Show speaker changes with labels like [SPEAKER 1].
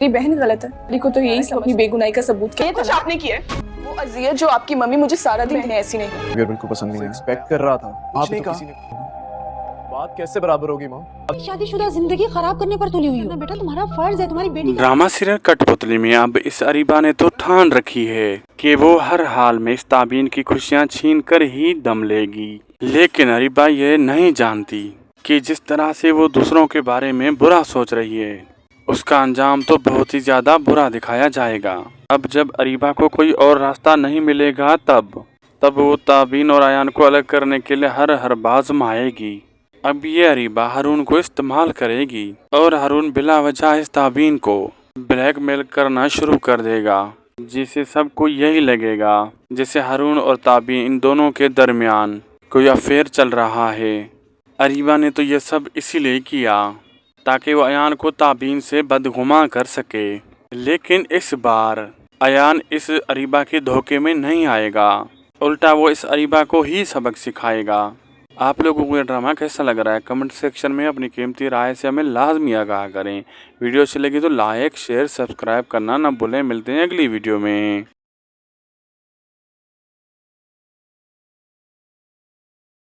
[SPEAKER 1] मेरी बहन गलत है। अली को तो यही सब अपनी बेगुनाही का सबूत किया।
[SPEAKER 2] कुछ आपने किया है। वो अजियत जो आपकी मम्मी मुझे सारा दिन कहती है, ऐसी नहीं।
[SPEAKER 3] बिल्कुल पसंद नहीं है। एक्सपेक्ट कर रहा था आपने कहा बात कैसे बराबर होगी माँ?
[SPEAKER 4] शादीशुदा जिंदगी खराब करने पर तुली हुई हो बेटा, तुम्हारा फर्ज है, तुम्हारी बेटी
[SPEAKER 5] ड्रामा सीरियल कठपुतली में अब इस अरीबा ने तो ठान रखी है कि वो हर हाल में इस ताबीन की खुशियां छीन कर ही दम लेगी। लेकिन अरीबा ये नहीं जानती कि जिस तरह से वो दूसरों के बारे में बुरा सोच रही है, उसका अंजाम तो बहुत ही ज्यादा बुरा दिखाया जाएगा। अब जब अरीबा को कोई और रास्ता नहीं मिलेगा तब वो ताबीन और अयान को अलग करने के लिए हर बात आएगी। अब ये अरीबा हारून को इस्तेमाल करेगी और हारून बिला वजह इस ताबीन को ब्लैकमेल करना शुरू कर देगा, जिससे सबको यही लगेगा जैसे हारून और ताबीन इन दोनों के दरमियान कोई अफेयर चल रहा है। अरीबा ने तो ये सब इसीलिए किया ताकि वो अयान को ताबीन से बदगुमा कर सके। लेकिन इस बार अयान इस अरीबा के धोखे में नहीं आएगा, उल्टा वो इस अरीबा को ही सबक सिखाएगा। आप लोगों को ये ड्रामा कैसा लग रहा है? कमेंट सेक्शन में अपनी कीमती राय से हमें लाजमी आगाह करें। वीडियो अच्छी लगी तो लाइक शेयर सब्सक्राइब करना ना भूलें। मिलते हैं अगली वीडियो में।